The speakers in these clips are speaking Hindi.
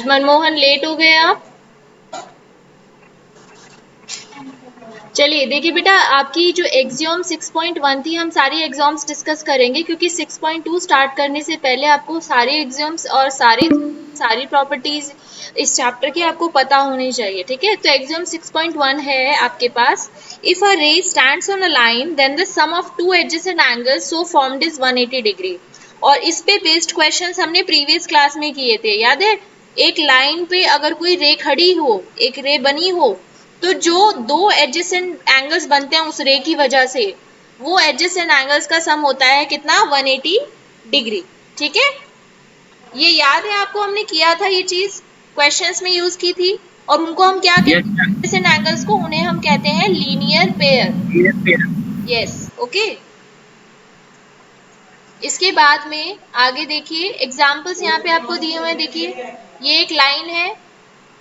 आज मनमोहन लेट हो गए आप। चलिए देखिए बेटा, आपकी जो एग्जाम 6.1 थी, हम सारी एग्जाम्स डिस्कस करेंगे क्योंकि 6.2 स्टार्ट करने से पहले आपको सारे एग्जाम्स और सारी प्रॉपर्टीज इस चैप्टर की आपको पता होनी चाहिए। ठीक है, तो एग्जाम 6.1 है आपके पास। If a ray stands on a line then the sum of two adjacent angles so formed is 180 degree. और इस पे बेस्ड क्वेश्चंस हमने प्रीवियस क्लास में किए थे, याद है? एक लाइन पे अगर कोई रे खड़ी हो, एक रे बनी हो, तो जो दो एडजेसेंट एंगल्स बनते हैं उस रे की वजह से, वो एडजेसेंट एंगल्स का सम होता है कितना? 180 डिग्री। ठीक है, ये याद है आपको? हमने किया था ये चीज, क्वेश्चंस में यूज की थी। और उनको हम क्या कहते यस हैं? मैम। एडजेसेंट एंगल्स को उन्हें हम कहते हैं linear pair. Yes ma'am. Yes, okay. इसके बाद में आगे देखिए, एग्जाम्पल्स यहाँ पे आपको दिए हुए हैं। देखिए, ये एक लाइन है,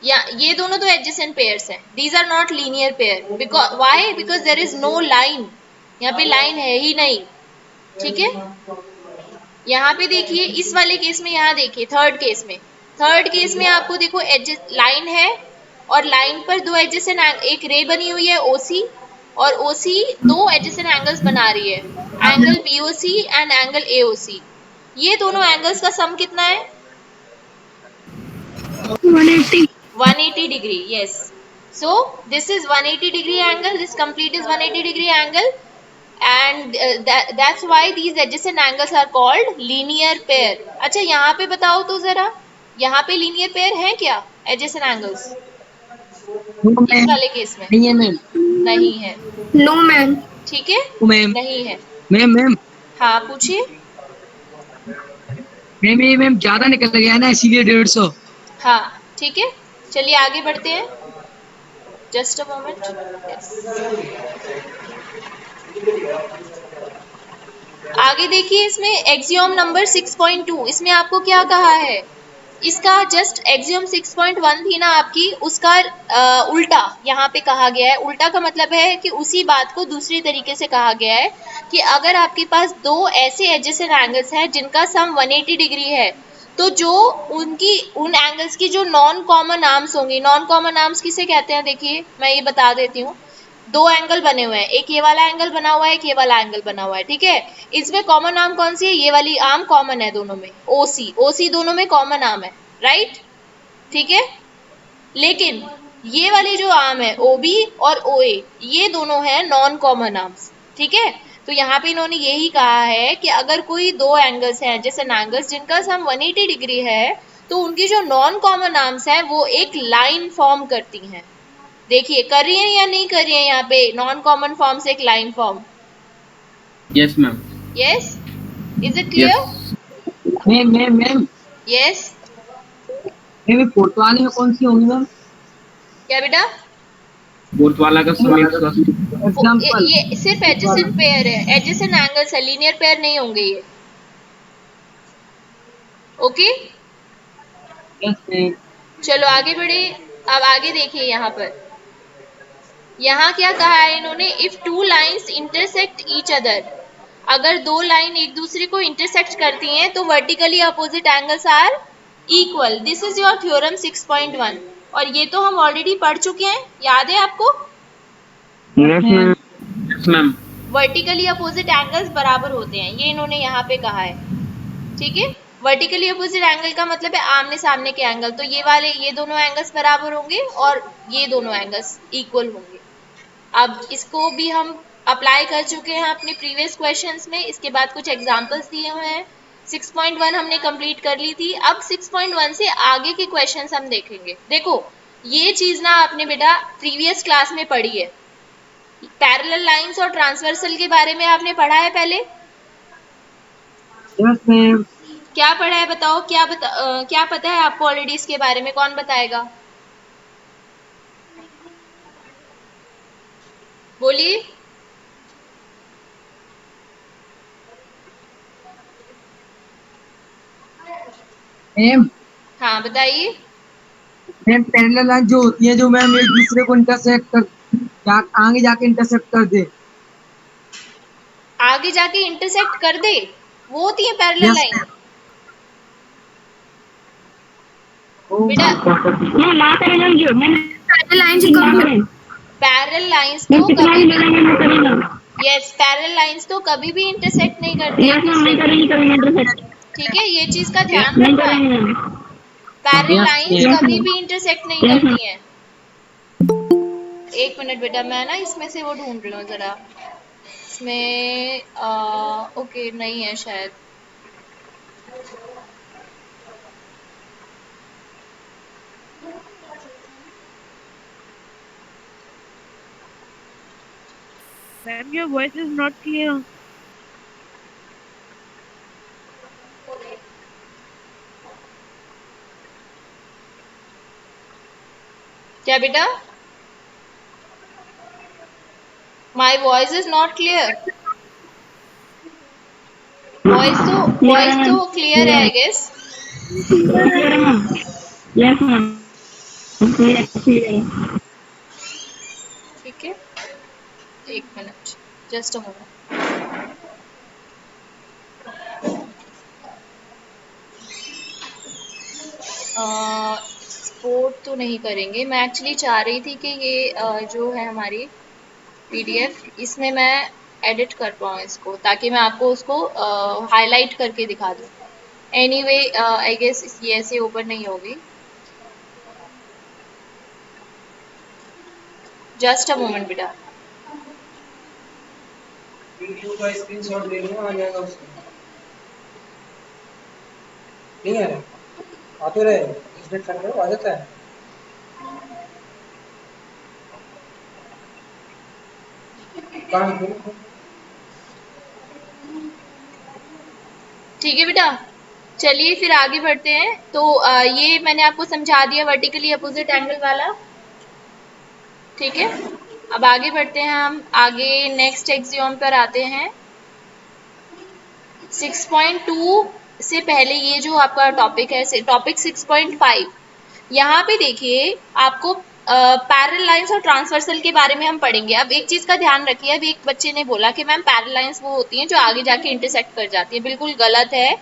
या ये दोनों तो एडजेसेंट पेयर्स हैं। These are not linear pair. Because why? Because there is no line, यहाँ पे लाइन है ही नहीं। ठीक है, यहाँ पे देखिए इस वाले केस में, यहाँ देखिए थर्ड केस में आपको देखो एडजस लाइन है, और लाइन पर दो एडजेसेंट एक रे बनी हुई है ओसी, और ओसी दो एडजेसेंट एंगल्स बना रही है, angle BOC and angle AOC. ये दोनों एंगल्स का सम कितना है? 180. 180 degree. Yes, so this is 180 degree angle, this complete is 180 degree angle, and that's why these adjacent angles are called linear pair. अच्छा, यहाँ पे बताओ तो जरा, यहाँ पे linear pair है क्या adjacent angles नो इस मैम, वाले केस में? नहीं है मैम। नहीं है। No, man. ठीक है, ओ मैम। नहीं है। मैम मैम हाँ पूछिए। मैम ये मैम ज्यादा निकल गया ना, इसीलिए 150। हाँ ठीक है, चलिए आगे बढ़ते हैं। Just a moment. यस, आगे देखिए, इसमें एक्सियोम नंबर 6.2, इसमें आपको क्या कहा है? इसका जस्ट एक्सियोम 6.1 थी ना आपकी, उसका उल्टा यहाँ पे कहा गया है। उल्टा का मतलब है कि उसी बात को दूसरी तरीके से कहा गया है कि अगर आपके पास दो ऐसे एडजेसेंट एंगल्स हैं जिनका सम 180 डिग्री है, तो जो उन एंगल्स की जो नॉन कॉमन आर्म्स होंगी, नॉन कॉमन आर्म्स किसे कहते हैं? देखिए मैं ये बता देती हूँ। दो एंगल बने हुए हैं, एक ये वाला एंगल बना हुआ है, एक ये वाला एंगल बना हुआ है। ठीक है, इसमें कॉमन आर्म कौन सी है? ये वाली आर्म कॉमन है दोनों में, ओसी। ओसी दोनों में कॉमन आर्म है, राइट? ठीक है, लेकिन ये वाली जो आर्म है ओबी और ओए, ये दोनों है नॉन कॉमन आर्म्स। ठीक है, तो यहाँ पे इन्होंने यही कहा है कि अगर कोई दो एंगल्स हैं जैसे एंगल्स जिनका सम 180 डिग्री है, तो उनकी जो नॉन कॉमन आर्म्स हैं वो एक लाइन फॉर्म करती हैं। देखिए कर रही है या नहीं कर रही है? यहाँ पे नॉन कॉमन फॉर्म से एक line form. Yes ma'am. Yes, is it yes clear? Ma'am. Yes, ma'am fourth वाले में कौन सी होंगी मैम? क्या बेटा? फोर्थ वाला का सम 180। एग्जाम्पल। ये सिर्फ एडजेसेंट पेयर है, एडजेसेंट एंगल्स है, लीनियर पेयर नहीं होंगे ये। Okay, yes ma'am. चलो आगे बढ़े। अब आगे देखिए, यहाँ पर यहाँ क्या कहा है इन्होंने? If two lines intersect each other, अगर दो लाइन एक दूसरे को इंटरसेक्ट करती हैं तो vertically opposite angles are equal. This is your theorem 6.1, और ये तो हम ऑलरेडी पढ़ चुके हैं, याद है आपको? Yes ma'am. Yes ma'am. Vertically opposite angles बराबर होते हैं, ये इन्होंने यहाँ पे कहा है। ठीक है, वर्टिकली अपोजिट एंगल का मतलब है आमने सामने के एंगल, तो ये दोनों एंगल्स बराबर होंगे और ये दोनों एंगल्स इक्वल होंगे। अब इसको भी हम अप्लाई कर चुके हैं अपने प्रीवियस क्वेश्चंस में। इसके बाद कुछ एग्जांपल्स दिए हुए हैं। 6.1 हमने कंप्लीट कर ली थी, अब 6.1 से आगे के क्वेश्चंस हम देखेंगे। देखो, ये चीज ना आपने बेटा प्रीवियस क्लास में पढ़ी है, पैरेलल लाइंस और ट्रांसवर्सल के बारे में आपने पढ़ा है पहले। Yes ma'am. क्या पढ़ा है बताओ? क्या पता है आपको ऑलरेडी इसके बारे में? कौन बताएगा? बोलिए। मैम हाँ बताइए। मैम पैरेलल लाइन जो होती है, जो मैम एक दूसरे को इंटरसेक्ट कर आगे जाके इंटरसेक्ट कर दे। आगे जाके इंटरसेक्ट कर दे, वो होती है पैरेलल यस लाइन। मैम। बेटा मैं ना करेगा जो मैंने पैरेलल लाइन से करूंगा पैरेलल लाइंस मैं तो कितना कभी भी भी, बोलेंगे मैं करूंगा यस पैरेलल लाइंस तो कभी भी इंटरसेक्ट नहीं करती एक यस मैम दूसरे नहीं को। करेंगे करेंगे इंटरसेक्ट ठीक है, ये चीज का ध्यान नहीं रखना। करेंगे ma'am parallel yes lines yes कभी मैम भी इंटरसेक्ट नहीं यस मैम करती हैं। एक मिनट बेटा, मैं ना इसमें से वो ढूंढ रही हूँ जरा। इसमें ओके नहीं है शायद। Ma'am, your voice is not clear. क्या बेटा? My voice is not clear. Clear है वॉइस मैम तो क्लियर है क्लियर आई है गेस। क्लियर है मैम यस मैम क्लियर है ठीक है, एक minute, just a moment. Export तो नहीं करेंगे। मैं एक्चुअली चाह रही थी कि ये जो है हमारी पीडीएफ, इसमें मैं एडिट कर पाऊँ इसको, ताकि मैं आपको उसको हाईलाइट करके दिखा दूँ। एनीवे आई गेस ये ऐसे ओपन नहीं होगी। जस्ट अ मोमेंट बेटा। वीडियो का स्क्रीनशॉट ले लो, आ जाएगा उसमें। नहीं आ रहा, आते रहे अपडेट कर रहे हो, आ जाता है। काम करो। ठीक है बेटा, चलिए फिर आगे बढ़ते हैं। तो ये मैंने आपको समझा दिया वर्टिकली अपोजिट एंगल वाला। ठीक है, अब आगे बढ़ते हैं। हम आगे नेक्स्ट एक्सियोम पर आते हैं। 6.2 से पहले ये जो आपका टॉपिक है, टॉपिक 6.5, यहाँ पे देखिए आपको पैरेलल लाइंस और ट्रांसवर्सल के बारे में हम पढ़ेंगे। अब एक चीज का ध्यान रखिए, अभी एक बच्चे ने बोला कि मैम पैरेलल लाइंस वो होती हैं जो आगे जाके इंटरसेक्ट कर जाती है। बिल्कुल गलत है।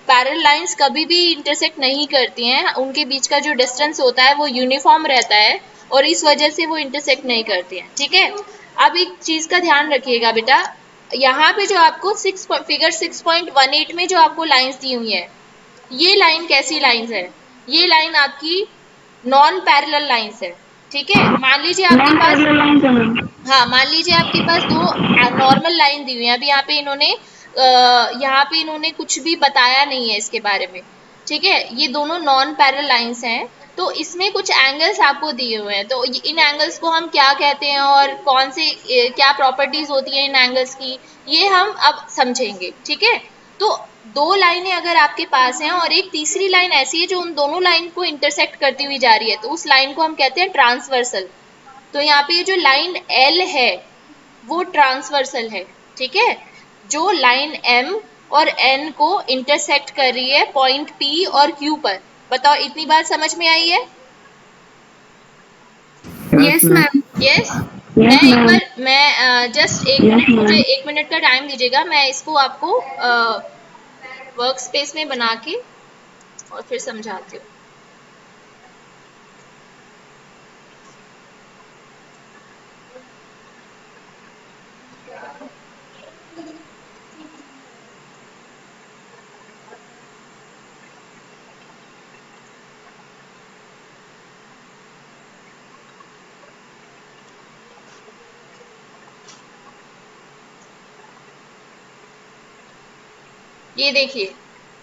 पैरेलल लाइंस कभी भी इंटरसेक्ट नहीं करती हैं, उनके बीच का जो डिस्टेंस होता है वो यूनिफॉर्म रहता है, और इस वजह से वो इंटरसेक्ट नहीं करती हैं। ठीक है, अब एक चीज का ध्यान रखिएगा बेटा, यहाँ पे जो आपको फिगर 6.18 में जो आपको लाइंस दी हुई है, ये लाइन कैसी लाइंस है? ये लाइन आपकी नॉन पैरेलल लाइंस है। ठीक है, मान लीजिए आपके नॉन पास, पैरेलल लाइन है मैम हाँ मान लीजिए आपके पास दो नॉर्मल लाइन दी हुई है। अभी यहाँ पे इन्होंने कुछ भी बताया नहीं है इसके बारे में। ठीक है, ये दोनों नॉन पैरेलल लाइंस हैं। तो इसमें कुछ एंगल्स आपको दिए हुए हैं, तो इन एंगल्स को हम क्या कहते हैं और कौन से क्या प्रॉपर्टीज होती हैं इन एंगल्स की, ये हम अब समझेंगे। ठीक है, तो दो लाइनें अगर आपके पास हैं और एक तीसरी लाइन ऐसी है जो उन दोनों लाइन को इंटरसेक्ट करती हुई जा रही है, तो उस लाइन को हम कहते हैं ट्रांसवर्सल। तो यहाँ पे ये जो लाइन एल है वो ट्रांसवर्सल है। ठीक है, जो लाइन एम और एन को इंटरसेक्ट कर रही है पॉइंट पी और क्यू पर। बताओ इतनी बात समझ में आई है? Yes ma'am yes. मैं यस एक मैम बार मैं जस्ट एक यस मिनट, मुझे मैम 1 मिनट का टाइम दीजिएगा, मैं इसको आपको वर्क स्पेस में बना के और फिर समझाती हूँ। ये देखिए,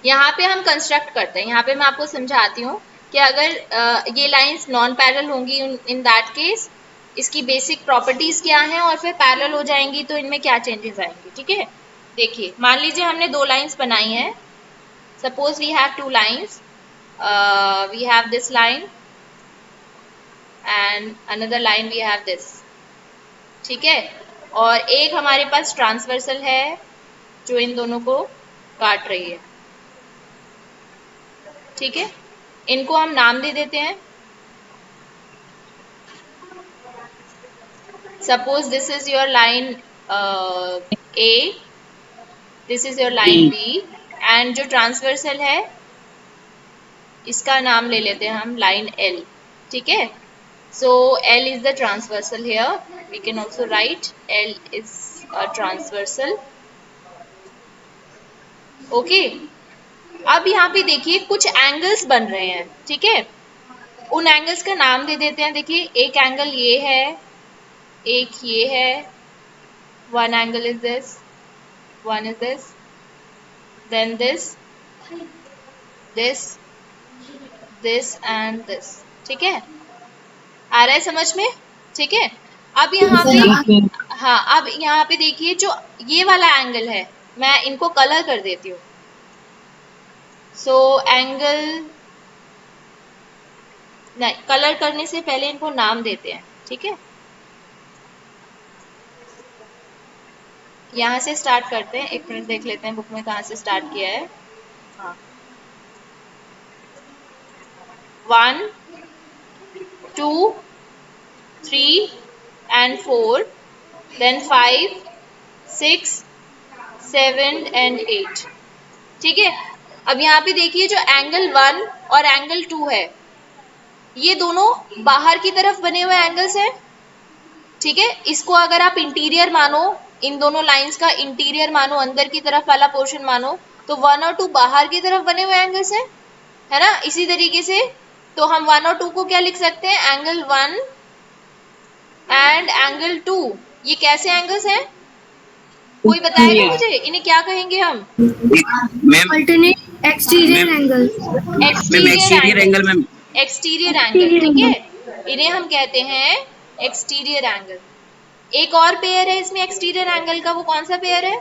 यहाँ पे हम कंस्ट्रक्ट करते हैं। यहाँ पे मैं आपको समझाती हूँ कि अगर ये लाइंस नॉन पैरेलल होंगी इन दैट केस इसकी बेसिक प्रॉपर्टीज क्या हैं, और फिर पैरेलल हो जाएंगी तो इनमें क्या चेंजेस आएंगे। ठीक है, देखिए मान लीजिए हमने दो लाइंस बनाई हैं। Suppose we have two lines, we have this line and another line we have this. ठीक है, और एक हमारे पास ट्रांसवर्सल है जो इन दोनों को काट रही है। ठीक है, इनको हम नाम दे देते हैं। Suppose this is your line A, this is your line B, and जो ट्रांसवर्सल है इसका नाम ले लेते हैं हम लाइन L, ठीक है। So L is the transversal here, we can also write L is a transversal, okay. अब यहाँ पे देखिए कुछ एंगल्स बन रहे हैं, ठीक है। उन एंगल्स का नाम दे देते हैं। देखिए एक एंगल ये है, एक ये है, one angle is this, one is this, then this, this, this and this, ठीक है। आ रहा है समझ में, ठीक है। अब यहाँ पे, हाँ अब यहाँ पे देखिए जो ये वाला एंगल है, मैं इनको कलर कर देती हूँ। सो एंगल, नहीं कलर करने से पहले इनको नाम देते हैं, ठीक है। यहाँ से स्टार्ट करते हैं, एक मिनट देख लेते हैं बुक में कहाँ से स्टार्ट किया है। हाँ, 1 2 3 and 4, then 5 6 7 and 8, ठीक है। अब यहाँ पे देखिए जो एंगल 1 और एंगल 2 है, ये दोनों बाहर की तरफ बने हुए एंगल्स हैं, ठीक है। इसको अगर आप इंटीरियर मानो, इन दोनों लाइंस का इंटीरियर मानो, अंदर की तरफ वाला पोर्शन मानो, तो 1 और 2 बाहर की तरफ बने हुए एंगल्स हैं, है ना। इसी तरीके से तो हम 1 और 2 को क्या लिख सकते हैं, एंगल 1 एंड एंगल 2, ये कैसे एंगल्स हैं, कोई बताएगा मुझे, इन्हें क्या कहेंगे हम? Ma'am alternate exterior angle. Exterior angle ma'am. Exterior angle, ठीक है। इन्हें हम कहते हैं एक्सटीरियर एंगल। एक और पेयर है इसमें एक्सटीरियर एंगल का, वो कौन सा पेयर है?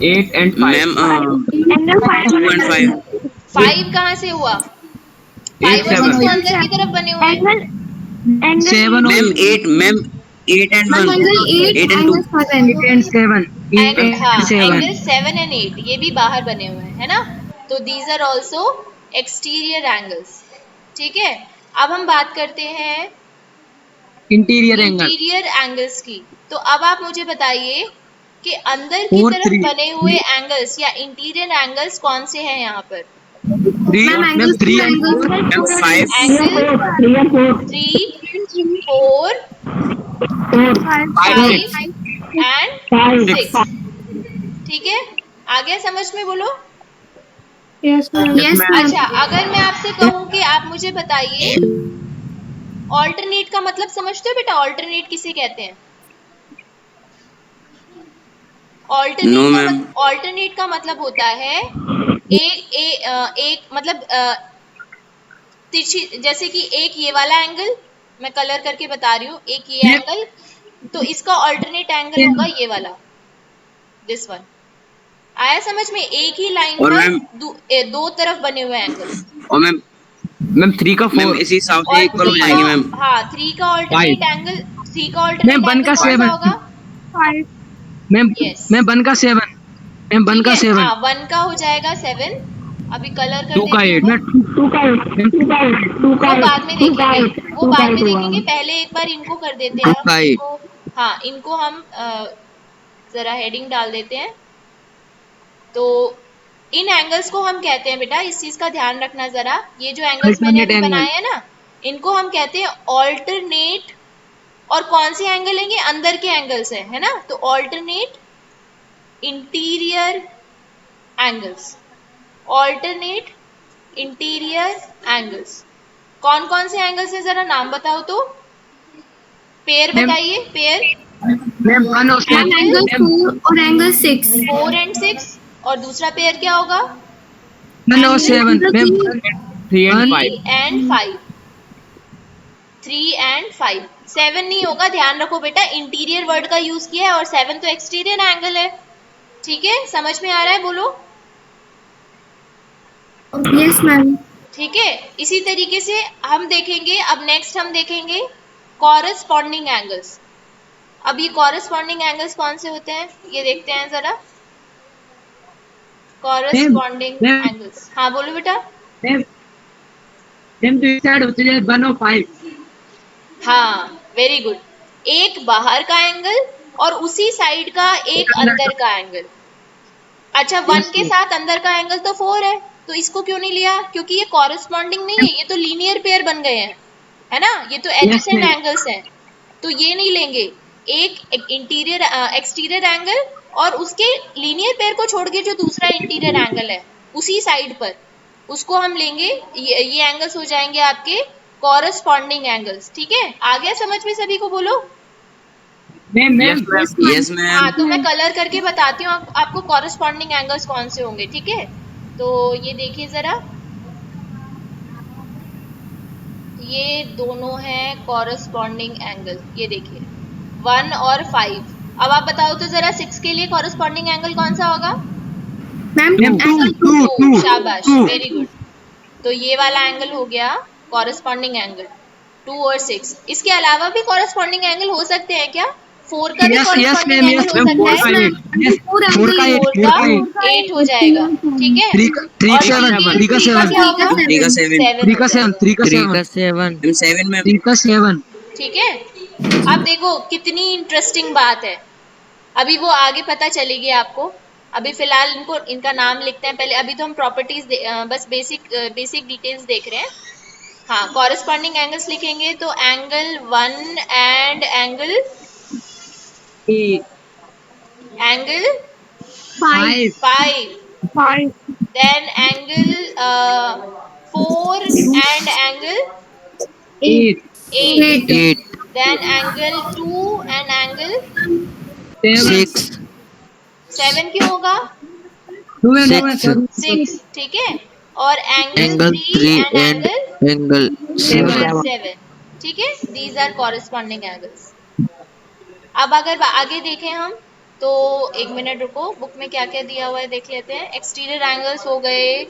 8 and 5 मैम एंगल 2 and 5 5 कहाँ से हुआ? 5 और 6 तो अंदर की तरफ बने हुए हैं। Angle angle 7 ma'am 8 ma'am 8 and 1 angle 8 8 and 2 angle 7 and 7 and हाँ, 7 एंगल 7 and 8 ये भी बाहर बने हुए हैं, है ना। तो these are also exterior angles, ठीक है। अब हम बात करते हैं इंटीरियर एंगल इंटीरियर एंगल्स की। तो अब आप मुझे बताइए कि अंदर की 4 तरफ 3 बने हुए एंगल्स या इंटीरियर एंगल्स कौन से हैं यहाँ पर? 3 ma'am 3 and 4 ma'am 5 angle 3 4 5 and 6, ठीक है। आगे समझ में बोलो। Yes ma'am. अच्छा, अगर मैं आपसे कहूँ कि आप मुझे बताइए ऑल्टरनेट का मतलब समझते हो बेटा? ऑल्टरनेट किसे कहते हैं? No, ma'am. ऑल्टरनेट का मतलब होता है एक मतलब तिरछी, जैसे कि एक ये वाला एंगल, मैं कलर करके बता रही हूँ, एक ये एंगल, तो इसका ऑल्टरनेट एंगल होगा ये वाला, दिस वन। आया समझ में? एक ही लाइन और पर दो तरफ बने हुए एंगल्स। और मैम 3 का 4 इसी हिसाब से इक्वल हो जाएंगे मैम। हाँ, 3 का ऑल्टरनेट एंगल, 3 का ऑल्टरनेट मैम 1 का एंगल कौन 7 सा होगा? Ma'am Yes. मैम 1 का 7 मैम 1 का 7 हाँ, 1 का हो जाएगा 7। अभी कलर कर 2 का देती 8 हूँ मैं 2 का 8 वो बाद में देखेंगे, वो बाद में देखेंगे। पहले एक बार इनको कर देते हैं हम, Right. इनको, हाँ इनको हम जरा हेडिंग डाल देते हैं। तो इन एंगल्स को हम कहते हैं बेटा, इस चीज का ध्यान रखना जरा, ये जो एंगल्स मैंने अभी Alternate angle. बनाए हैं ना, इनको हम कहते हैं ऑल्टरनेट। और कौन से एंगल हैं? ये अंदर के एंगल्स है ना। तो alternate interior angles, alternate interior angles. कौन कौन से एंगल्स है, जरा नाम बताओ तो। पेयर बताइए, पेयर। मैम 1 और 7 एंगल 4 और एंगल 6। 4 and 6, और दूसरा पेयर क्या होगा? 1 और 7 मैम 3 and 5 3 and 5, 3 and 5, 7 नहीं होगा, ध्यान रखो बेटा, इंटीरियर वर्ड का यूज किया है और 7 तो एक्सटीरियर एंगल है, ठीक है। समझ में आ रहा है? बोलो। Yes ma'am. ठीक है, इसी तरीके से हम देखेंगे। अब नेक्स्ट हम देखेंगे कॉरस्पॉन्डिंग एंगल्स। अब ये कॉरस्पॉन्डिंग एंगल्स कौन से होते हैं, ये देखते हैं जरा। Corresponding ma'am. एंगल्स, हाँ बोलो बेटा। मैम तो इस साइड होते हैं 1 और 5 हाँ, वेरी गुड। एक बाहर का एंगल और उसी साइड का एक अंदर का एंगल। अच्छा, 1 के साथ अंदर का एंगल तो 4 है, तो इसको क्यों नहीं लिया? क्योंकि ये कॉरेस्पॉन्डिंग नहीं है, ये तो लीनियर पेयर बन गए हैं, है ना, ये तो एडजेसेंट ma'am. एंगल्स हैं, तो ये नहीं लेंगे। एक इंटीरियर एक्सटीरियर एंगल और उसके लीनियर पेयर को छोड़ के जो दूसरा इंटीरियर एंगल है उसी साइड पर, उसको हम लेंगे। ये एंगल्स हो जाएंगे आपके कॉरेस्पॉन्डिंग एंगल्स। ठीक है, आ गया समझ में सभी को? बोलो। Ma'am, Yes, ma'am. ma'am. Yes, हाँ, ma'am. तो मैं कलर करके बताती हूँ आपको कॉरेस्पॉन्डिंग एंगल्स कौन से होंगे। ठीक है, तो ये देखिए जरा, ये दोनों हैं कॉरेस्पॉन्डिंग एंगल, ये देखिए 1 और 5। अब आप बताओ तो जरा 6 के लिए कॉरेस्पॉन्डिंग एंगल कौन सा होगा? Ma'am Ma'am, angle 2। शाबाश, वेरी गुड। तो ये वाला एंगल हो गया कॉरेस्पॉन्डिंग एंगल 2 और 6। इसके अलावा भी कॉरेस्पॉन्डिंग एंगल हो सकते हैं क्या? 4 का भी Yes, corresponding ma'am. Angle Yes, हो ma'am. सकता 4 है? का 8. Yes. 4 का 8. 4 4 का का 8. 8 हो जाएगा। ठीक है, 3 और का 7. 3 का 3 का 7. क्या होगा? 3 का 7. 7 हो जाएगा। 3 का 7. Ma'am, 7 में 3 का 7. ठीक है, अब देखो कितनी इंटरेस्टिंग बात है। अभी वो आगे पता चलेगी आपको। अभी फिलहाल इनका नाम लिखते हैं पहले। अभी तो हम प्रॉपर्टीज बस बेसिक डिटेल्स देख रहे हैं। हाँ, कॉरेस्पॉन्डिंग एंगल्स लिखेंगे तो angle 1 and angle 8. 5. 5, then angle 4 and angle 8. 8, 8, then angle 2 and angle 7. 7 क्यों होगा? 2 and 7. 6। ठीक है, और angle angle 3 3 and and angle angle 7. 7। ठीक है, these are corresponding angles। अब अगर आगे देखें हम तो एक मिनट रुको, बुक में क्या क्या दिया हुआ है देख लेते हैं। एक्सटीरियर एंगल्स हो गए,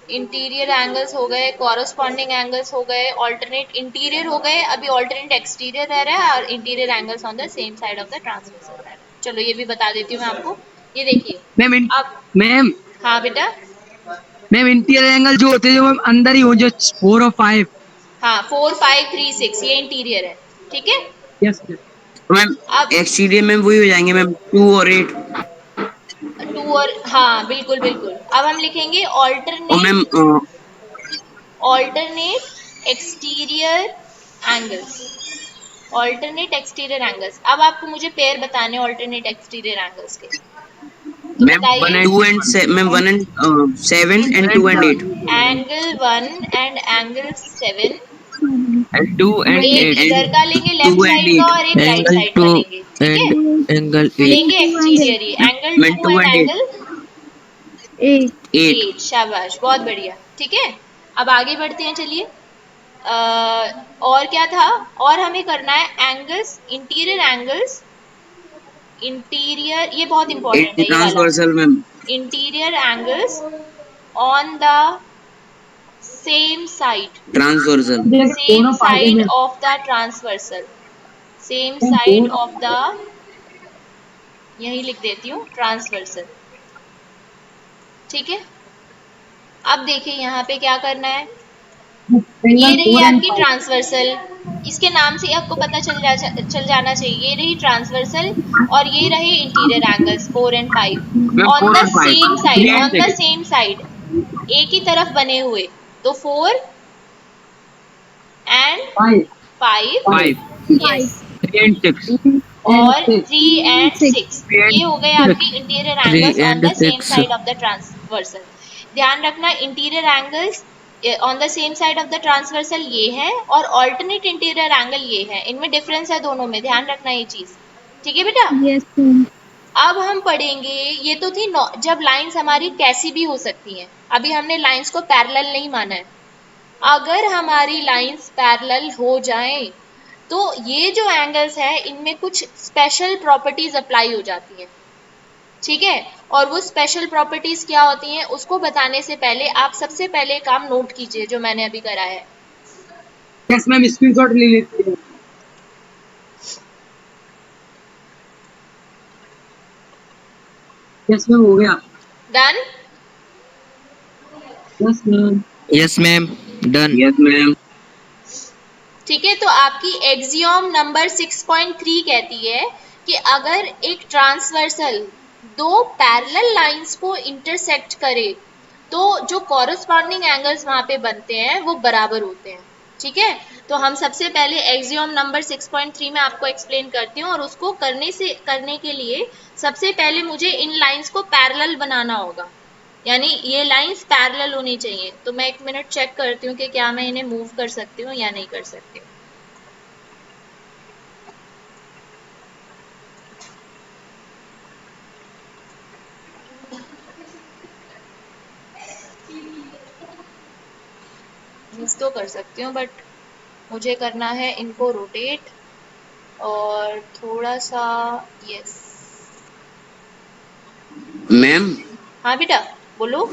इंटीरियर एंगल्स हो गए, कॉरेस्पॉन्डिंग एंगल्स हो गए, ऑल्टरनेट इंटीरियर हो गए, अभी ऑल्टरनेट एक्सटीरियर रह रहा है, और interior angles on the same side of the transversal रह रहा है। चलो ये भी बता देती हूँ मैं आपको। ये देखिए अब, मैम हाँ बेटा, मैम इंटीरियर एंगल जो होते हैं जो मैम अंदर ही हो, जो 4 और 5. हाँ 4 5 3 6 ये इंटीरियर है। ठीक है, यस मैम अब एक्सटीरियर में वही हो जाएंगे मैम 2 और 8. 2 और, हाँ बिल्कुल बिल्कुल। अब हम लिखेंगे और ma'am alternate exterior angles. Alternate exterior angles. अब आपको मुझे पेयर बताने ऑल्टरनेट एक्सटीरियर एंगल्स के, तो मैम 2 बताइए। and ma'am 1 and 7 and 2 and 8. Angle 1 and angle 7, And 2 and एक 8. इधर का लेंगे लेफ्ट 2 and साइड का 8. और एक राइट Angle साइड का 2 लेंगे। ठीक है, and angle 8. लेंगे exterior he, angle ma'am 2 2 and and 8. Angle 8. 8। शाबाश, बहुत बढ़िया। ठीक है, अब आगे बढ़ते हैं। चलिए, और क्या था, और हमें करना है एंगल्स, इंटीरियर एंगल्स, इंटीरियर, ये बहुत इंपॉर्टेंट है ये वाला। Transversal ma'am. Interior angles on the same side, transversal. Same side of the transversal, same side of the, यही लिख देती हूँ, ट्रांसवर्सल। ठीक है, अब देखिए यहाँ पे क्या करना है। ये रही आपकी ट्रांसवर्सल, इसके नाम से आपको पता चल जाना चाहिए। ये रही ट्रांसवर्सल और ये रहे interior angles 4 and 5 on the same side, on the same side, एक ही तरफ बने हुए। तो 4 एंड 5, 5. Yes, 3 and 6. और 3 एंड 6, ये हो गए आपके interior angles on the same side of the transversal. ध्यान रखना, interior angles on the same side of the transversal ये है, और ऑल्टरनेट इंटीरियर एंगल ये है। इनमें डिफरेंस है दोनों में, ध्यान रखना ये चीज। ठीक है बेटा, अब हम पढ़ेंगे, ये तो थी जब लाइंस हमारी कैसी भी हो सकती हैं। अभी हमने लाइंस को पैरेलल नहीं माना है। अगर हमारी लाइंस पैरेलल हो जाएं तो ये जो एंगल्स है इनमें कुछ स्पेशल प्रॉपर्टीज अप्लाई हो जाती हैं। ठीक है, और वो स्पेशल प्रॉपर्टीज क्या होती हैं उसको बताने से पहले आप सबसे पहले काम नोट कीजिए जो मैंने अभी कराया है। यस मैम, स्क्रीनशॉट ले लेते हैं। यस मैम, हो गया। Done? Yes ma'am. Yes ma'am. Done. Yes ma'am. ठीक है, तो आपकी एक्सियोम नंबर 6.3 कहती है कि अगर एक ट्रांसवर्सल दो पैरेलल लाइंस को इंटरसेक्ट करे तो जो कॉरस्पॉन्डिंग एंगल्स वहां पे बनते हैं वो बराबर होते हैं। ठीक है, तो हम सबसे पहले एक्सियोम नंबर 6.3 में आपको एक्सप्लेन करती हूँ, और उसको करने के लिए सबसे पहले मुझे इन लाइंस को पैरेलल बनाना होगा, यानी ये लाइंस पैरेलल होनी चाहिए। तो मैं 1 मिनट चेक करती हूँ कि क्या मैं इन्हें मूव कर सकती हूँ या नहीं कर सकती हूँ। मूव तो कर सकती हूँ, बट मुझे करना है इनको रोटेट और थोड़ा सा, यस। मैम हाँ बेटा बोलो।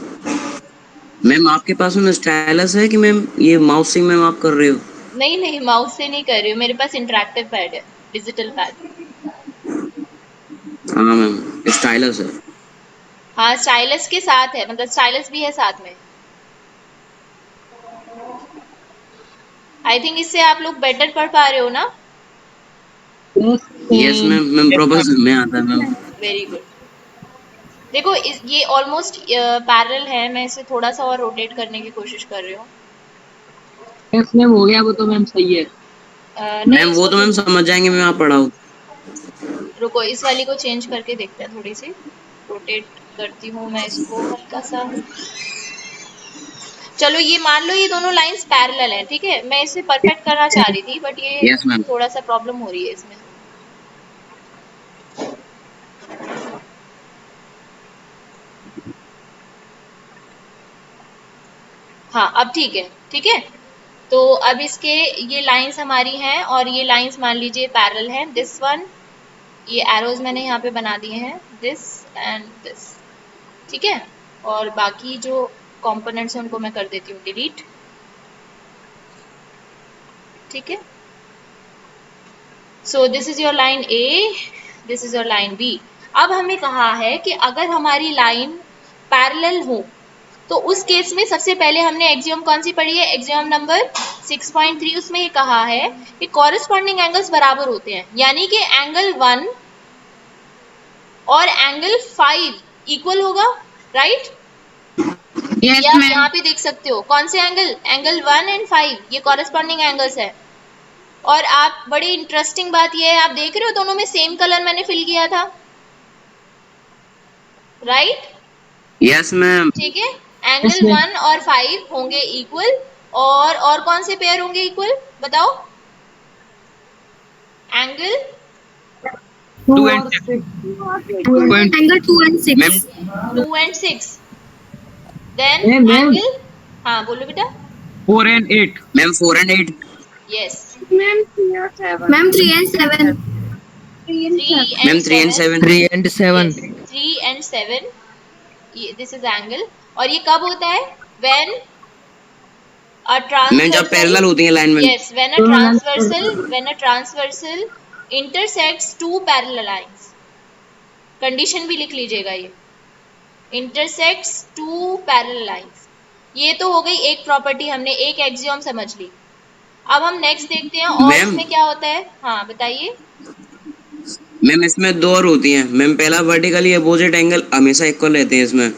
मैम आपके पास में स्टाइलस है कि मैम ये माउस से मैम आप कर रहे हो? नहीं नहीं, माउस से नहीं कर रही हूँ, मेरे पास इंटरैक्टिव पैड है, डिजिटल पैड। हाँ मैम स्टाइलस है। हाँ स्टाइलस के साथ है, मतलब स्टाइलस भी है साथ में। आई थिंक इससे आप लोग बेटर पढ़ पा रहे हो ना? यस मैम, मैम प्रॉपर में आता है मैम। Very good. देखो ये ऑलमोस्ट पैरेलल है, मैं इसे थोड़ा सा और रोटेट करने की कोशिश कर रही हूँ। यस मैम, हो गया वो तो मैम, सही है। नहीं मैम वो इसको तो मैम समझ जाएंगे, मैं आप पढ़ाऊँ। रुको, इस वाली को चेंज करके देखते हैं, थोड़ी सी रोटेट करती हूँ मैं इसको हल्का सा। चलो ये मान लो ये दोनों लाइंस पैरेलल है, ठीक है। मैं इसे परफेक्ट करना चाह रही थी, बट ये यस मैम। थोड़ा सा प्रॉब्लम हो रही है इसमें। हाँ अब ठीक है, ठीक है। तो अब इसके ये लाइंस हमारी हैं, और ये लाइंस मान लीजिए पैरेलल हैं, दिस वन, ये एरोज मैंने यहाँ पे बना दिए हैं, दिस एंड दिस, ठीक है। और बाकी जो कंपोनेंट्स हैं उनको मैं कर देती हूँ डिलीट, ठीक है। So this is your line A, this is your line B. अब हमें कहा है कि अगर हमारी लाइन पैरेलल हो तो उस केस में सबसे पहले हमने एक्सियोम कौन सी पढ़ी है, एक्सियोम नंबर 6.3। उसमें ये कहा है कि कॉरेस्पॉन्डिंग एंगल्स बराबर होते हैं, यानी कि एंगल 1 और एंगल 5 इक्वल होगा, राइट? ये आप यहाँ पे देख सकते हो, कौन से एंगल, एंगल 1 एंड 5, ये कॉरेस्पॉन्डिंग एंगल्स है। और आप, बड़ी इंटरेस्टिंग बात ये है, आप देख रहे हो दोनों में सेम कलर मैंने फिल किया था, राइट? Yes ma'am. ठीक है, एंगल 1 और 5 होंगे इक्वल, और कौन से पेयर होंगे इक्वल बताओ? Angle 2 and 6 angle 2 and 6 ma'am. 2 and 6, then ma'am angle, हाँ बोलो बेटा। 4 and 8 ma'am. 4 and 8 yes, ma'am 3 and 7 ma'am. 3 and 7 3 and 7 3 and 7, ये दिस इज एंगल। और ये कब होता है, व्हेन अ मैम जब पैरेलल होती है लाइन में। Yes, when a transversal intersects two parallel lines. Condition भी लिख लीजिएगा, ये इंटरसेक्ट्स टू पैरेलल लाइंस। ये तो हो गई एक प्रॉपर्टी, हमने एक एक्सियोम समझ ली। अब हम नेक्स्ट देखते हैं और मैम इसमें क्या होता है। हाँ बताइए। मैम इसमें दो और होती हैं मैम। पहला वर्टिकली अपोजिट एंगल हमेशा इक्वल रहते हैं इसमें।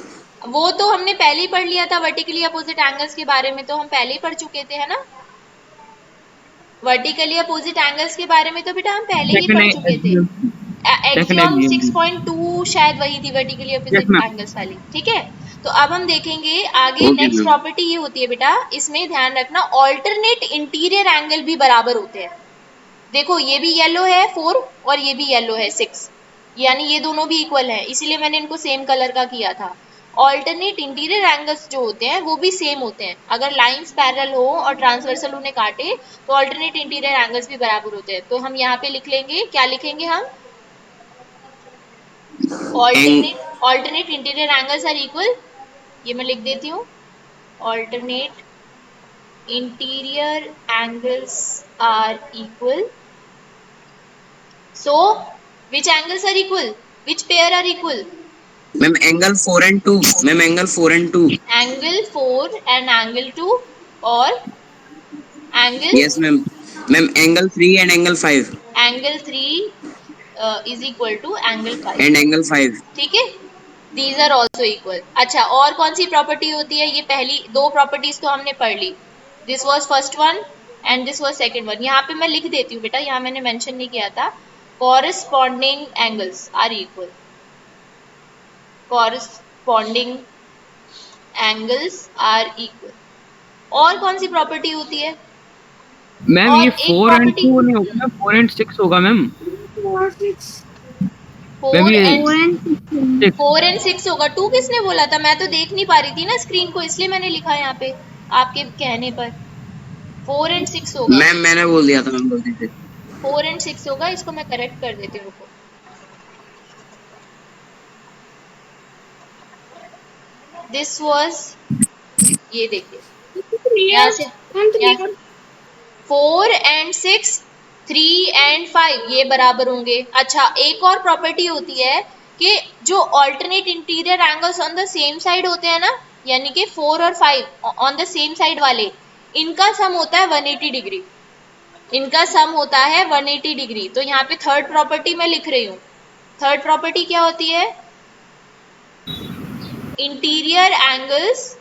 वो तो हमने पहले ही पढ़ लिया था, वर्टिकली अपोजिट एंगल्स के बारे में तो हम पहले ही पढ़ चुके थे, है ना? वर्टिकली अपोजिट एंगल्स के बारे में तो बेटा हम पहले ही पढ़ चुके थे। एक्सियोम 6.2 शायद वही थी, वर्टिकली अपोजिट एंगल्स वाली, ठीक है। तो अब हम देखेंगे आगे, नेक्स्ट प्रॉपर्टी ये होती है बेटा, इसमें ध्यान रखना, ऑल्टरनेट इंटीरियर एंगल भी बराबर होते हैं। देखो ये भी येलो है 4 और ये भी येलो है 6, यानी ये दोनों भी इक्वल है, इसीलिए मैंने इनको सेम कलर का किया था। ऑल्टरनेट इंटीरियर एंगल्स जो होते हैं वो भी सेम होते हैं, अगर लाइंस पैरेलल हो और ट्रांसवर्सल उन्हें काटे तो ऑल्टरनेट इंटीरियर एंगल्स भी बराबर होते हैं। तो हम यहाँ पे लिख लेंगे, क्या लिखेंगे हम, alternate interior angles are equal. ये मैं लिख देती हूँ, alternate interior angles are equal. So, which angles are equal? Which pair are equal? Ma'am angle 4 and 2 ma'am. Angle 4 and 2 Angle 4 and angle 2, और angle yes ma'am. Ma'am angle 3 and angle 5 angle 3 is equal to angle 5, and angle 5। ठीक है। These are also equal. अच्छा, और कौन सी प्रॉपर्टी होती है? ये पहली दो प्रॉपर्टीज तो हमने पढ़ ली। This was first one and this was second one. यहाँ पे मैं लिख देती हूँ बेटा, यहाँ मैंने मेंशन नहीं किया था। Corresponding angles are equal, corresponding angles are equal. और कौन सी प्रॉपर्टी होती है? मैम और ये एक 4 एंड प्रॉपर्टी 2 नहीं होगा मैम, 4 एंड 6 होगा मैम। मैम 4 ये एंड 6। 4 एंड 6 होगा। 2 किसने बोला था? मैं तो देख नहीं पा रही थी ना स्क्रीन को, इसलिए मैंने लिखा यहाँ पे आपके कहने पर। 4 एंड 6 होगा। मैम मैंने बोल दिया था, मैम गलती से। 4 एंड 6 होगा। इसको मैं करेक्ट कर देती हूँ, रुको। दिस वॉज, ये देखिए यहाँ से, यहाँ से 4 एंड 6, 3 एंड 5 ये बराबर होंगे। अच्छा, एक और प्रॉपर्टी होती है कि जो alternate interior angles on the same side होते हैं ना, यानी कि 4 और 5 ऑन द सेम साइड वाले, इनका सम होता है 180 डिग्री। इनका सम होता है 180 डिग्री। तो यहाँ पे थर्ड प्रॉपर्टी मैं लिख रही हूँ। थर्ड प्रॉपर्टी क्या होती है? Interior angles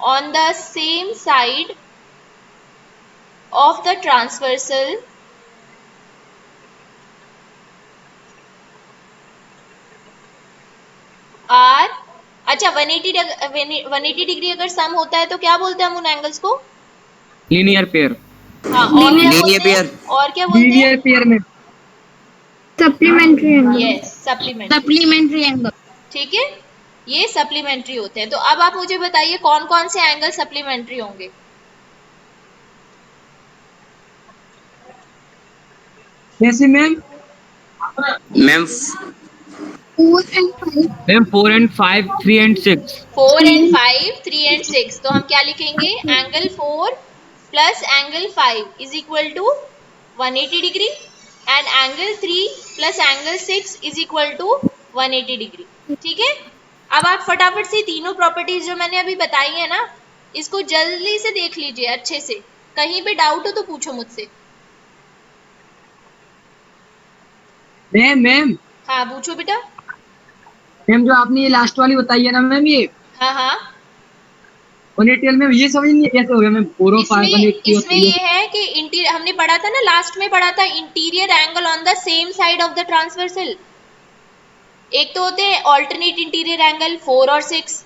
on the same side of the transversal are, अच्छा 180 डिग्री अगर सम होता है तो क्या बोलते हैं हम उन एंगल्स को? Linear pair. हाँ, और क्या लीनियर बोलते हैं? पेयर। और क्या बोलते हैं? लीनियर पेयर में supplementary angle. Yes, supplementary. Supplementary angle. ठीक है, ये सप्लीमेंट्री होते हैं। तो अब आप मुझे बताइए कौन कौन से एंगल सप्लीमेंट्री होंगे? जैसे ma'am ma'am 4 and 5। Ma'am 4 and 5, 3 and 6। 4 and 5, 3 and 6। तो हम क्या लिखेंगे? Angle 4 plus angle 5 is equal to 180 degree and angle 3 plus angle 6 is equal to 180 degree. ठीक है, अब आप फटाफट से तीनों प्रॉपर्टीज जो मैंने अभी बताई है ना, इसको जल्दी से देख लीजिए अच्छे से। कहीं पे डाउट हो तो पूछो मुझसे। मैम हाँ, पूछो बेटा। मैम जो आपने ये लास्ट वाली बताई है ना मैम, ये हाँ हाँ, 180 में ये समझ नहीं कैसे हो गया मैम? 4 और 5 इसमें 180 इसमें होती है। ये है कि इंटीरियर, हमने पढ़ा था ना लास्ट में, पढ़ा था interior angle on the same side of the transversal. एक तो होते हैं ऑल्टरनेट इंटीरियर एंगल 4 और 6,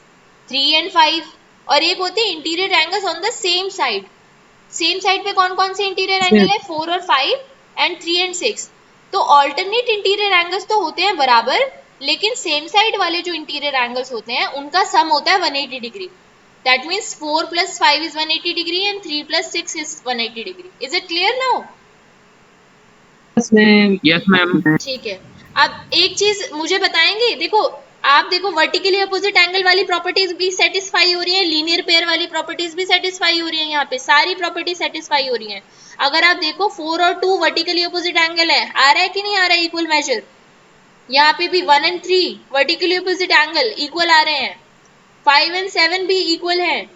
3 एंड 5, और एक होते हैं interior angles on the same side. Same side पे कौन कौन से इंटीरियर एंगल है? 4 और 5 एंड 3 एंड 6। तो ऑल्टरनेट इंटीरियर एंगल्स तो होते हैं बराबर, लेकिन सेम साइड वाले जो इंटीरियर एंगल्स होते हैं उनका सम होता है 180 degree. That means 4 plus 5 is 180 degree and 3 plus 6 is 180 degree. Is it clear now? Yes ma'am. Yes ma'am. ठीक है, अब एक चीज मुझे बताएंगे। देखो, आप देखो वर्टिकली अपोजिट एंगल वाली प्रॉपर्टीज भी सेटिस्फाई हो रही है, लीनियर पेयर वाली प्रॉपर्टीज भी सेटिस्फाई हो रही है। यहाँ पे सारी प्रॉपर्टी सेटिस्फाई हो रही हैं। अगर आप देखो 4 और 2 वर्टिकली अपोजिट एंगल है, आ रहा है कि नहीं आ रहा है इक्वल मेजर? यहाँ पे भी 1 and 3 vertically opposite angle equal आ रहे हैं। 5 एंड 7 भी इक्वल है,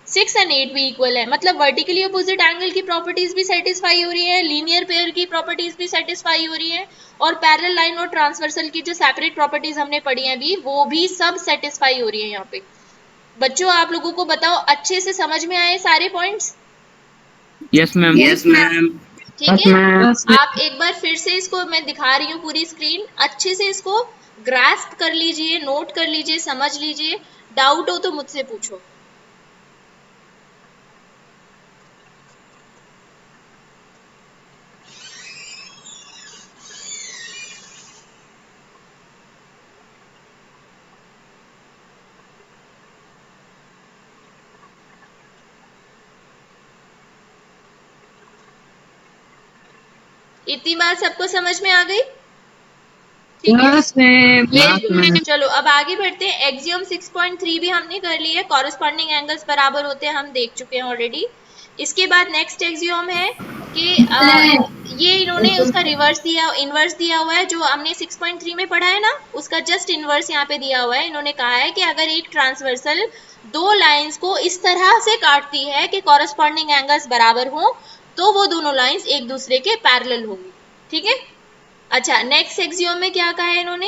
6 एंड 8 भी इक्वल है। मतलब वर्टिकली अपोजिट एंगल की प्रॉपर्टीज भी सेटिस्फाई हो रही है, लीनियर पेयर की प्रॉपर्टीज भी सेटिस्फाई हो रही है, और पैरेलल लाइन और ट्रांसवर्सल की जो सेपरेट प्रॉपर्टीज हमने पढ़ी हैं अभी, वो भी सब सेटिस्फाई हो रही है यहाँ पे। बच्चों, आप लोगों को बताओ, अच्छे से समझ में आए सारे points? Yes ma'am. Yes ma'am. ठीक है, आप एक बार फिर से इसको मैं दिखा रही हूँ पूरी स्क्रीन, अच्छे से इसको ग्रास्प कर लीजिए, नोट कर लीजिए, समझ लीजिए। डाउट हो तो मुझसे पूछो। इतनी बात सबको समझ में आ गई? ठीक है, यस मैम। चलो अब आगे बढ़ते हैं। एक्सियम 6.3 भी हमने कर ली है, कॉरेस्पॉन्डिंग एंगल्स बराबर होते हैं, हम देख चुके हैं ऑलरेडी। इसके बाद नेक्स्ट एक्सियम है कि ये इन्होंने उसका रिवर्स दिया, इनवर्स दिया हुआ है। जो हमने 6.3 में पढ़ा है ना, उसका जस्ट इनवर्स यहाँ पे दिया हुआ है। इन्होंने कहा है कि अगर एक ट्रांसवर्सल दो लाइंस को इस तरह से काटती है कि कॉरेस्पॉन्डिंग एंगल्स बराबर हो, तो वो दोनों लाइंस एक दूसरे के पैरेलल होंगी। ठीक है, अच्छा, नेक्स्ट एक्सियोम में क्या कहा है इन्होंने,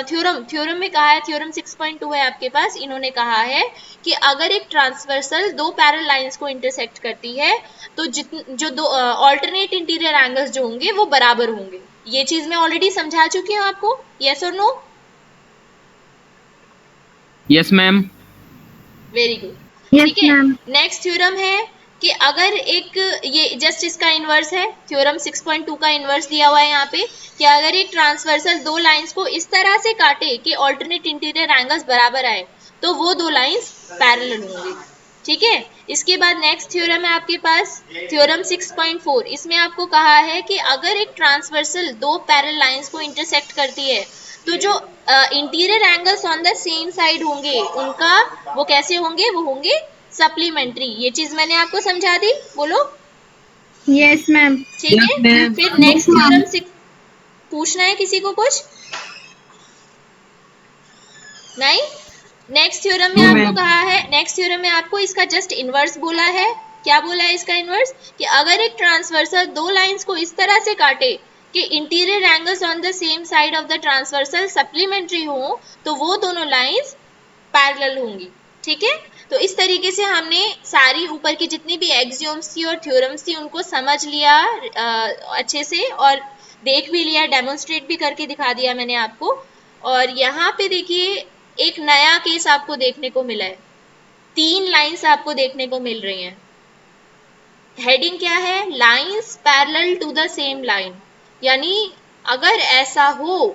थ्योरम में कहा है, थ्योरम 6.2 है आपके पास। इन्होंने कहा है कि अगर एक ट्रांसवर्सल दो पैरेलल लाइंस को इंटरसेक्ट करती है तो जो दो ऑल्टरनेट इंटीरियर एंगल्स जो होंगे वो बराबर होंगे। ये चीज मैं ऑलरेडी समझा चुकी हूँ आपको, यस और no? Yes ma'am. Very good, Yes, ठीक है। ma'am. नेक्स्ट थ्योरम है कि अगर एक, ये जस्ट इसका इनवर्स है, थ्योरम 6.2 का इनवर्स दिया हुआ है यहाँ पे, कि अगर एक ट्रांसवर्सल दो लाइंस को इस तरह से काटे कि ऑल्टरनेट इंटीरियर एंगल्स बराबर आए तो वो दो लाइंस पैरेलल होंगी, ठीक है। इसके बाद नेक्स्ट थ्योरम है आपके पास, थ्योरम 6.4। इसमें आपको कहा है कि अगर एक ट्रांसवर्सल दो पैरेलल लाइंस को इंटरसेक्ट करती है तो जो interior angles on the same side होंगे उनका वो कैसे होंगे, वो होंगे सप्लीमेंट्री। ये चीज मैंने आपको समझा दी, बोलो। Yes, ma'am. ठीक Yes, है, ma'am. फिर नेक्स्ट थ्योरम 6, पूछना है किसी को कुछ? नहीं। नेक्स्ट थ्योरम में No, आपको ma'am. कहा है, नेक्स्ट थ्योरम में आपको इसका जस्ट इनवर्स बोला है। क्या बोला है इसका इनवर्स, कि अगर एक ट्रांसवर्सल दो लाइंस को इस तरह से काटे कि interior angles on the same side of the transversal supplementary हो तो वो दोनों लाइंस पैरेलल होंगी, ठीक है। तो इस तरीके से हमने सारी ऊपर की जितनी भी एक्सियोम्स थी और थ्योरम्स थी उनको समझ लिया अच्छे से, और देख भी लिया, डेमोन्स्ट्रेट भी करके दिखा दिया मैंने आपको। और यहाँ पे देखिए एक नया केस आपको देखने को मिला है, तीन लाइंस आपको देखने को मिल रही हैं। हेडिंग क्या है, lines parallel to the same line. यानी अगर ऐसा हो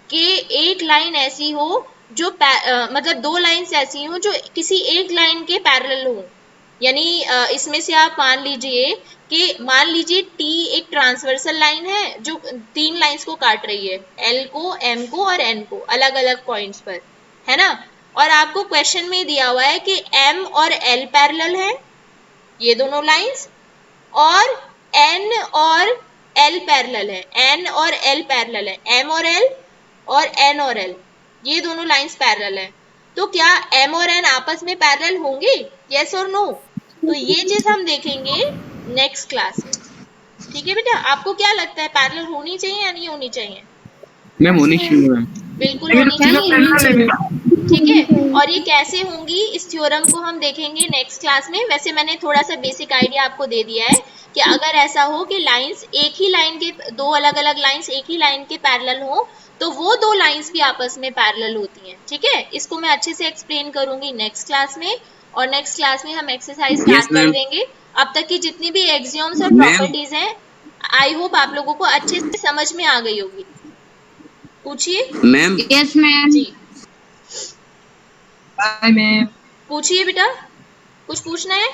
कि एक लाइन ऐसी हो जो मतलब दो लाइंस ऐसी हो जो किसी एक लाइन के पैरेलल हो, यानी इसमें से आप मान लीजिए कि मान लीजिए टी एक ट्रांसवर्सल लाइन है जो तीन लाइंस को काट रही है, एल को, एम को और एन को, अलग अलग पॉइंट्स पर, है ना। और आपको क्वेश्चन में दिया हुआ है कि एम और एल पैरेलल है, ये दोनों लाइंस, और एन और एल पैरेलल है, एन और एल पैरेलल है, एम और एल और एन और एल, ये दोनों लाइंस पैरेलल है। तो क्या एम और एन आपस में पैरेलल होंगे, यस और नो? तो ये चीज हम देखेंगे नेक्स्ट क्लास में, ठीक है बेटा। आपको क्या लगता है, पैरेलल होनी चाहिए या नहीं होनी चाहिए? मैम होनी चाहिए मैम। बिल्कुल होनी चाहिए, ठीक है। और ये कैसे होंगी इस थ्योरम को हम देखेंगे नेक्स्ट क्लास में। वैसे मैंने थोड़ा सा बेसिक आइडिया आपको दे दिया है कि अगर ऐसा हो कि लाइंस एक ही लाइन के, दो अलग अलग लाइंस एक ही लाइन के पैरेलल हो तो वो दो लाइंस भी आपस में पैरेलल होती हैं, ठीक है। इसको मैं अच्छे से एक्सप्लेन करूंगी नेक्स्ट क्लास में, और नेक्स्ट क्लास में हम एक्सरसाइज यस स्टार्ट कर मैम। देंगे। अब तक की जितनी भी एक्सियोम्स और मैम प्रॉपर्टीज हैं, आई होप आप लोगों को अच्छे से समझ में आ गई होगी। पूछिए मैम Yes, ma'am. जी, Bye, ma'am. पूछिए बेटा, कुछ पूछना है?